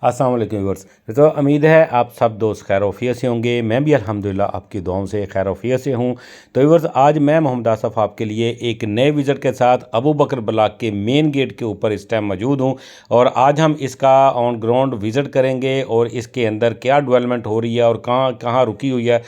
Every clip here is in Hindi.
अस्सलाम वालेकुम व्यूअर्स। तो उम्मीद है आप सब दोस्त खैर वफ़ियत से होंगे। मैं भी अल्हम्दुलिल्लाह आपकी दुआओं से खैर वफ़ियत से हूँ। तो व्यूअर्स, आज मैं मोहम्मद आसफ़ आपके लिए एक नए विज़िट के साथ अबू बकर ब्लॉक के मेन गेट के ऊपर इस टाइम मौजूद हूँ और आज हम इसका ऑन ग्राउंड विज़िट करेंगे और इसके अंदर क्या डेवलपमेंट हो रही है और कहाँ कहाँ रुकी हुई है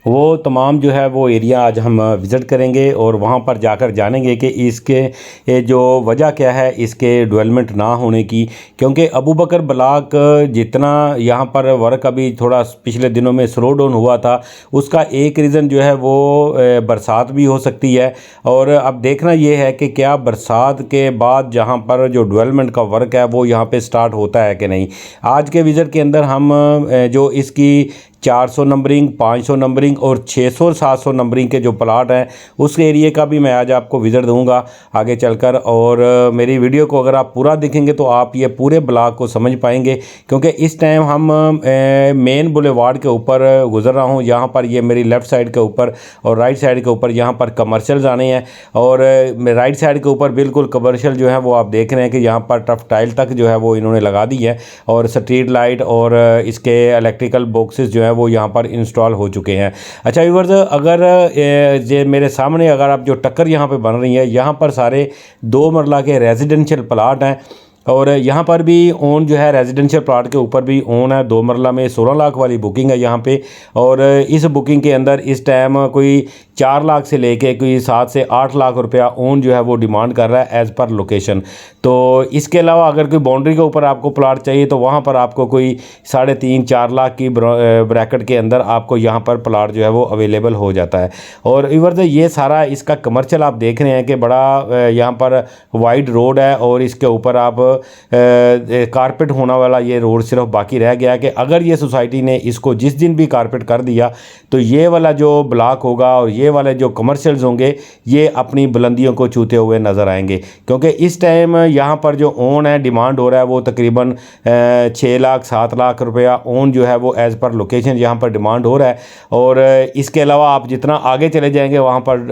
वो तमाम जो है वो एरिया आज हम विज़िट करेंगे और वहाँ पर जाकर जानेंगे कि इसके जो वजह क्या है इसके डेवलपमेंट ना होने की। क्योंकि अबू बकर ब्लॉक जितना यहाँ पर वर्क अभी थोड़ा पिछले दिनों में स्लो डाउन हुआ था, उसका एक रीज़न जो है वो बरसात भी हो सकती है। और अब देखना ये है कि क्या बरसात के बाद जहाँ पर जो डेवलपमेंट का वर्क है वो यहाँ पे स्टार्ट होता है कि नहीं। आज के विज़िट के अंदर हम जो इसकी 400 नंबरिंग, 500 नंबरिंग और 600-700 नंबरिंग के जो प्लाट हैं उस एरिए का भी मैं आज आपको विज़िट दूंगा आगे चलकर। और मेरी वीडियो को अगर आप पूरा देखेंगे तो आप ये पूरे ब्लॉक को समझ पाएंगे। क्योंकि इस टाइम हम मेन बुलेवार्ड के ऊपर गुज़र रहा हूँ। यहाँ पर ये मेरी लेफ़्ट साइड के ऊपर और राइट साइड के ऊपर यहाँ पर कमर्शियल आने हैं और राइट साइड के ऊपर बिल्कुल कमर्शियल जो है वो आप देख रहे हैं कि यहाँ पर टफ टाइल तक जो है वो इन्होंने लगा दी है और स्ट्रीट लाइट और इसके इलेक्ट्रिकल बॉक्सेस जो है वो यहाँ पर इंस्टॉल हो चुके हैं। अच्छा व्यूअर्स, अगर ये मेरे सामने अगर आप जो टक्कर यहाँ पे बन रही है, यहाँ पर सारे 2 मरला के रेजिडेंशियल प्लाट हैं और यहाँ पर भी ओन जो है रेजिडेंशियल प्लाट के ऊपर भी ओन है। 2 मरला में 16 लाख वाली बुकिंग है यहाँ पे और इस बुकिंग के अंदर इस टाइम कोई 4 लाख से लेके कोई 7 से 8 लाख रुपया ओन जो है वो डिमांड कर रहा है एज़ पर लोकेशन। तो इसके अलावा अगर कोई बाउंड्री के ऊपर आपको प्लाट चाहिए तो वहाँ पर आपको कोई 3.5-4 लाख की ब्रैकेट के अंदर आपको यहाँ पर प्लाट जो है वो अवेलेबल हो जाता है। और व्यूअर्स, ये सारा इसका कमर्शियल आप देख रहे हैं कि बड़ा यहाँ पर वाइड रोड है और इसके ऊपर आप कारपेट होने वाला ये रोड सिर्फ बाकी रह गया कि अगर ये सोसाइटी ने इसको जिस दिन भी कारपेट कर दिया तो ये वाला जो ब्लॉक होगा और ये वाले जो कमर्शियल्स होंगे ये अपनी बुलंदियों को छूते हुए नज़र आएंगे। क्योंकि इस टाइम यहाँ पर जो ओन है डिमांड हो रहा है वो तकरीबन 6 लाख 7 लाख रुपया ओन जो है वो एज़ पर लोकेशन यहाँ पर डिमांड हो रहा है। और इसके अलावा आप जितना आगे चले जाएंगे वहाँ पर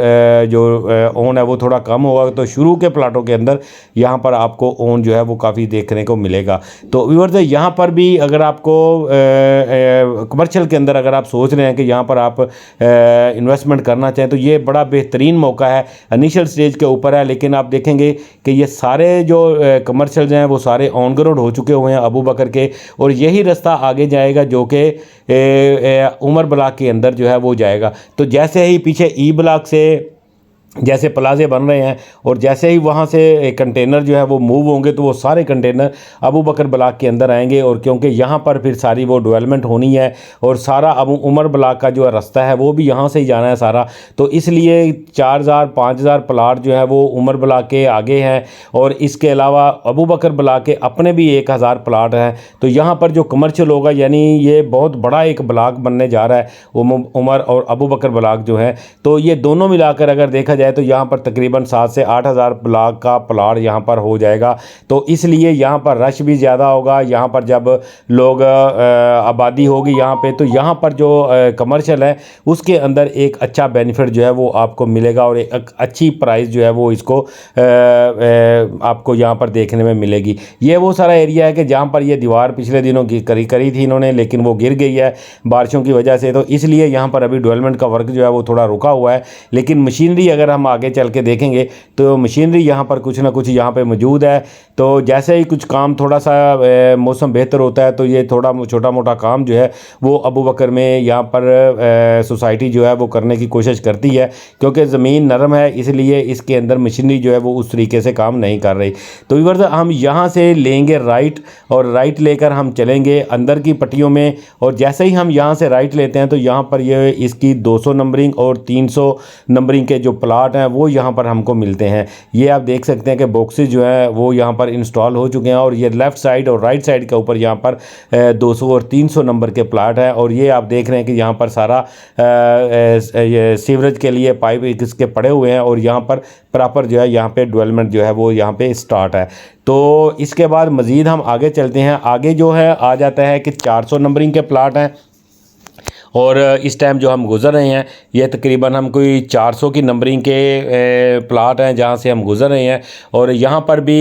जो ओन है वो थोड़ा कम होगा। तो शुरू के प्लाटों के अंदर यहाँ पर आपको ओन जो है वो काफ़ी देखने को मिलेगा। तो व्यूअर्स, यहाँ पर भी अगर आपको कमर्शियल के अंदर अगर आप सोच रहे हैं कि यहाँ पर आप इन्वेस्टमेंट करना चाहें तो ये बड़ा बेहतरीन मौका है। इनिशियल स्टेज के ऊपर है लेकिन आप देखेंगे कि ये सारे जो कमर्शियल्स हैं वो सारे ऑन ग्राउंड हो चुके हुए हैं अबू बकर के और यही रास्ता आगे जाएगा जो कि उमर ब्लॉक के अंदर जो है वो जाएगा। तो जैसे ही पीछे ई ब्लॉक से जैसे प्लाजे बन रहे हैं और जैसे ही वहाँ से कंटेनर जो है वो मूव होंगे तो वो सारे कंटेनर अबू बकर ब्लॉक के अंदर आएंगे। और क्योंकि यहाँ पर फिर सारी वो डेवलपमेंट होनी है और सारा अबू उमर ब्लॉक का जो रास्ता है वो भी यहाँ से ही जाना है सारा। तो इसलिए 4000-5000 प्लाट जो है वो उमर ब्लॉक के आगे हैं और इसके अलावा अबू बकर ब्लॉक के अपने भी 1000 प्लाट हैं। तो यहाँ पर जो कमर्शियल होगा यानी ये बहुत बड़ा एक ब्लॉक बनने जा रहा है उमर और अबू बकर ब्लॉक जो है। तो ये दोनों मिलाकर अगर देखा तो यहाँ पर तकरीबन 7 से 8000 ब्लॉक का प्लाट यहाँ पर हो जाएगा। तो इसलिए यहाँ पर रश भी ज़्यादा होगा। यहाँ पर जब लोग आबादी होगी यहाँ पे तो यहाँ पर जो कमर्शियल है उसके अंदर एक अच्छा बेनिफिट जो है वो आपको मिलेगा और एक अच्छी प्राइस जो है वो इसको आपको यहाँ पर देखने में मिलेगी। ये वो सारा एरिया है कि जहाँ पर ये दीवार पिछले दिनों की करी थी इन्होंने लेकिन वो गिर गई है बारिशों की वजह से। तो इसलिए यहाँ पर अभी डेवलपमेंट का वर्क जो है वो थोड़ा रुका हुआ है। लेकिन मशीनरी अगर हम आगे चल के देखेंगे तो मशीनरी यहाँ पर कुछ ना कुछ यहाँ पे मौजूद है। तो जैसे ही कुछ काम थोड़ा सा मौसम बेहतर होता है तो ये थोड़ा छोटा मोटा काम जो है वो अबू बकर में यहाँ पर सोसाइटी जो है वो करने की कोशिश करती है। क्योंकि ज़मीन नरम है इसलिए इसके अंदर मशीनरी जो है वो उस तरीके से काम नहीं कर रही। तो व्यूअर्स, हम यहाँ से लेंगे राइट और राइट लेकर हम चलेंगे अंदर की पट्टियों में और जैसे ही हम यहाँ से राइट लेते हैं तो यहाँ पर ये इसकी 200 नंबरिंग और 300 नंबरिंग के जो प्लाट हैं वो यहाँ पर हमको मिलते हैं। ये आप देख सकते हैं कि बॉक्सेस जो है वो यहाँ पर इंस्टॉल हो चुके हैं और ये लेफ़्ट साइड और राइट साइड के ऊपर यहाँ पर 200 और 300 नंबर के प्लाट है। और ये आप देख रहे हैं कि यहाँ पर सारा ये सीवरेज के लिए पाइप इसके पड़े हुए हैं और यहाँ पर प्रॉपर जो है यहाँ पे डेवलपमेंट जो है वो यहाँ पे स्टार्ट है। तो इसके बाद मज़ीद हम आगे चलते हैं। आगे जो है आ जाता है कि 400 नंबरिंग के प्लाट हैं और इस टाइम जो हम गुज़र रहे हैं ये तकरीबन हम कोई 400 की नंबरिंग के प्लाट हैं जहाँ से हम गुज़र रहे हैं। और यहाँ पर भी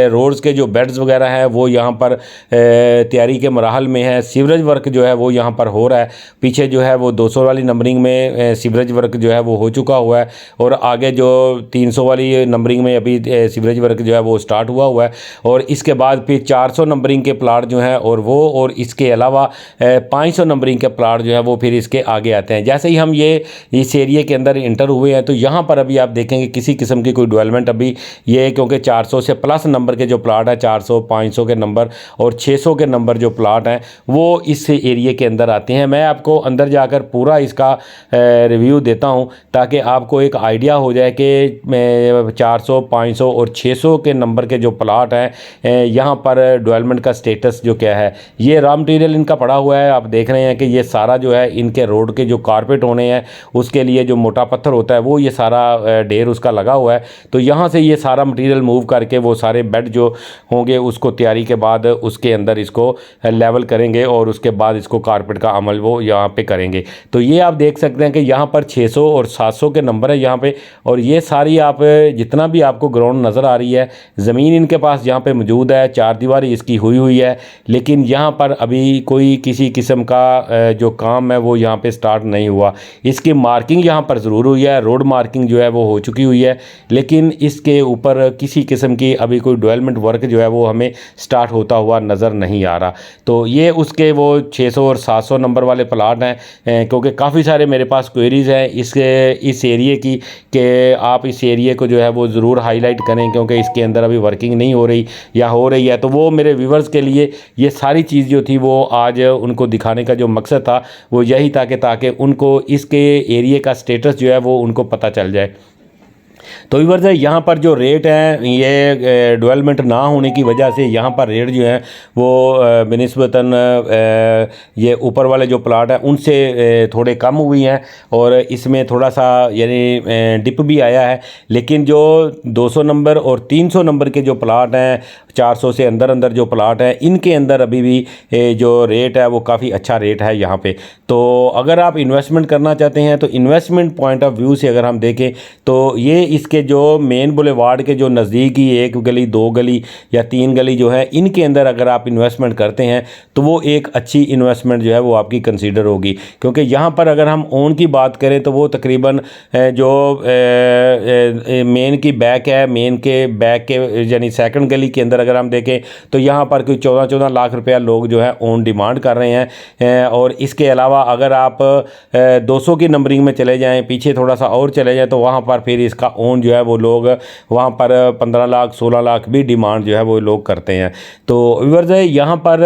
रोड्स के जो बेड्स वगैरह हैं वो यहाँ पर तैयारी के मराहल में है। सीवरेज वर्क जो है वो यहाँ पर हो रहा है। पीछे जो है वो 200 वाली नंबरिंग में सीवरेज वर्क जो है वो हो चुका हुआ है और आगे जो 300 वाली नंबरिंग में अभी सीवरेज वर्क जो है वो स्टार्ट हुआ है। और इसके बाद फिर 400 नंबरिंग के प्लाट जो हैं और इसके अलावा 500 नंबरिंग के प्लाट जो है वो फिर इसके आगे आते हैं। जैसे ही हम ये इस एरिया के अंदर इंटर हुए हैं तो यहाँ पर अभी आप देखेंगे किसी किस्म की कोई डेवलपमेंट अभी ये, क्योंकि 400 से प्लस नंबर के जो प्लाट है 400 500 के नंबर और 600 के नंबर जो प्लाट हैं वो इस एरिया के अंदर आते हैं। मैं आपको अंदर जाकर पूरा इसका रिव्यू देता हूँ ताकि आपको एक आइडिया हो जाए कि 400 500 और 600 के नंबर के जो प्लाट हैं यहाँ पर डेवलपमेंट का स्टेटस जो क्या है। ये रॉ मटेरियल इनका पड़ा हुआ है, आप देख रहे हैं कि ये सारा जो है इनके रोड के जो कारपेट होने हैं उसके लिए जो मोटा पत्थर होता है वो ये सारा ढेर उसका लगा हुआ है। तो यहाँ से ये सारा मटेरियल मूव करके वो सारे बेड जो होंगे उसको तैयारी के बाद उसके अंदर इसको लेवल करेंगे और उसके बाद इसको कारपेट का अमल वो यहाँ पे करेंगे। तो ये आप देख सकते हैं कि यहाँ पर 600 और 700 के नंबर है यहाँ पे। और ये सारी आप जितना भी आपको ग्राउंड नज़र आ रही है ज़मीन इनके पास यहाँ पे मौजूद है, चार दीवारी इसकी हुई है, लेकिन यहाँ पर अभी कोई किसी किस्म का जो काम है वो यहाँ पे स्टार्ट नहीं हुआ। इसकी मार्किंग यहाँ पर ज़रूर हुई है, रोड मार्किंग जो है वो हो चुकी हुई है, लेकिन इसके ऊपर किसी किस्म की अभी कोई डेवलपमेंट वर्क जो है वो हमें स्टार्ट होता हुआ नज़र नहीं आ रहा। तो ये उसके वो 600 और 700 नंबर वाले प्लाट हैं, क्योंकि काफ़ी सारे मेरे पास क्वेरीज़ हैं इस एरिए की कि आप इस एरिए को जो है वो ज़रूर हाईलाइट करें क्योंकि इसके अंदर अभी वर्किंग नहीं हो रही या हो रही है। तो वो मेरे व्यूवर्स के लिए ये सारी चीज़ जो थी वो आज उनको दिखाने का जो मकसद था वो यही था कि ताकि उनको इसके एरिए का स्टेटस जो है वो उनको पता चल जाए। तो व्यूअर्स यहाँ पर जो रेट हैं ये डेवलपमेंट ना होने की वजह से यहाँ पर रेट जो है वो बनिस्बतन ये ऊपर वाले जो प्लाट हैं उनसे थोड़े कम हुई हैं और इसमें थोड़ा सा यानी डिप भी आया है। लेकिन जो 200 नंबर और 300 नंबर के जो प्लाट हैं 400 से अंदर जो प्लाट हैं इनके अंदर अभी भी जो रेट है वो काफ़ी अच्छा रेट है यहाँ पे। तो अगर आप इन्वेस्टमेंट करना चाहते हैं तो इन्वेस्टमेंट पॉइंट ऑफ व्यू से अगर हम देखें तो ये इसके जो मेन बुलेवार्ड के जो नज़दीकी एक गली 2 गली या 3 गली जो है इनके अंदर अगर आप इन्वेस्टमेंट करते हैं तो वो एक अच्छी इन्वेस्टमेंट जो है वो आपकी कंसीडर होगी। क्योंकि यहाँ पर अगर हम ओन की बात करें तो वो तकरीबन जो मेन की बैक है, मेन के बैक के यानी सेकंड गली के अंदर अगर हम देखें तो यहाँ पर कोई 14 लाख रुपया लोग जो है ओन डिमांड कर रहे हैं। और इसके अलावा अगर आप 200 की नंबरिंग में चले जाएँ, पीछे थोड़ा सा और चले जाएँ तो वहाँ पर फिर इसका ओन जो है वो लोग वहाँ पर 15 लाख 16 लाख भी डिमांड जो है वो लोग करते हैं। तो व्यूअर्स यहाँ पर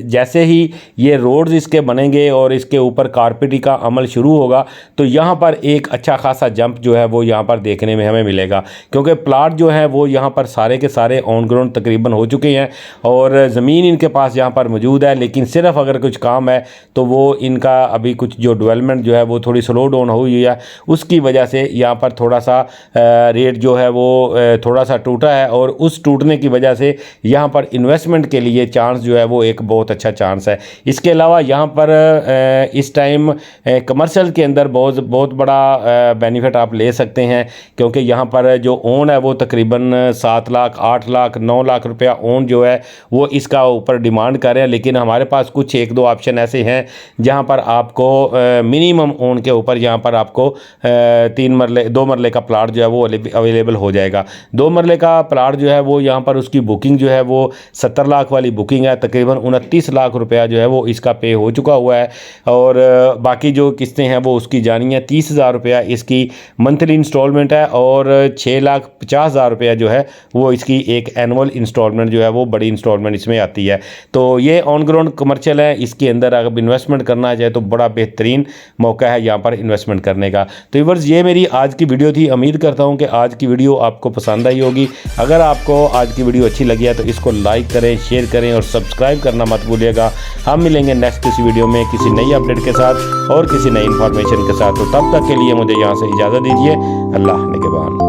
जैसे ही ये रोड्स इसके बनेंगे और इसके ऊपर कारपेटी का अमल शुरू होगा तो यहाँ पर एक अच्छा खासा जंप जो है वो यहाँ पर देखने में हमें मिलेगा। क्योंकि प्लाट जो है वो यहाँ पर सारे के सारे ऑन ग्राउंड तकरीबन हो चुके हैं और ज़मीन इनके पास यहाँ पर मौजूद है, लेकिन सिर्फ अगर कुछ काम है तो वो इनका अभी कुछ जो डेवलपमेंट जो है वो थोड़ी स्लो डाउन हुई है, उसकी वजह से यहाँ पर थोड़ा सा रेट जो है वो थोड़ा सा टूटा है। और उस टूटने की वजह से यहाँ पर इन्वेस्टमेंट के लिए चांस जो है वो एक बहुत अच्छा चांस है। इसके अलावा यहाँ पर इस टाइम कमर्शियल के अंदर बहुत बड़ा बेनिफिट आप ले सकते हैं, क्योंकि यहाँ पर जो ओन है वो तकरीबन 7 लाख 8 लाख 9 लाख रुपया ओन जो है वो इसका ऊपर डिमांड कर रहे हैं। लेकिन हमारे पास कुछ 1-2 ऑप्शन ऐसे हैं जहाँ पर आपको मिनिमम ओन के ऊपर यहाँ पर आपको 2 मरले का प्लाट जो है वो अवेलेबल हो जाएगा। 2 मरले का प्लाट जो है वो यहाँ पर उसकी बुकिंग जो है वो 70 लाख वाली बुकिंग है, तकरीबन 29 लाख रुपया जो है वो इसका पे हो चुका हुआ है। और बाकी जो किस्तें हैं वो उसकी जानी है 30,000 रुपया इसकी मंथली इंस्टॉलमेंट है और 6,50,000 रुपया जो है वो इसकी एक एनुअल इंस्टॉलमेंट जो है वो बड़ी इंस्टॉलमेंट इसमें आती है। तो ये ऑन ग्राउंड कमर्शियल है, इसके अंदर अगर इन्वेस्टमेंट करना चाहे तो बड़ा बेहतरीन मौका है यहाँ पर इन्वेस्टमेंट करने का। तो व्यूअर्स ये मेरी आज की वीडियो थी। उम्मीद करता हूँ कि आज की वीडियो आपको पसंद आई होगी। अगर आपको आज की वीडियो अच्छी लगी है तो इसको लाइक करें, शेयर करें और सब्सक्राइब करना मत भूलिएगा। हम मिलेंगे नेक्स्ट किसी वीडियो में किसी नई अपडेट के साथ और किसी नई इन्फॉर्मेशन के साथ। तो तब तक के लिए मुझे यहाँ से इजाज़त दीजिए। अल्लाह निगहबान।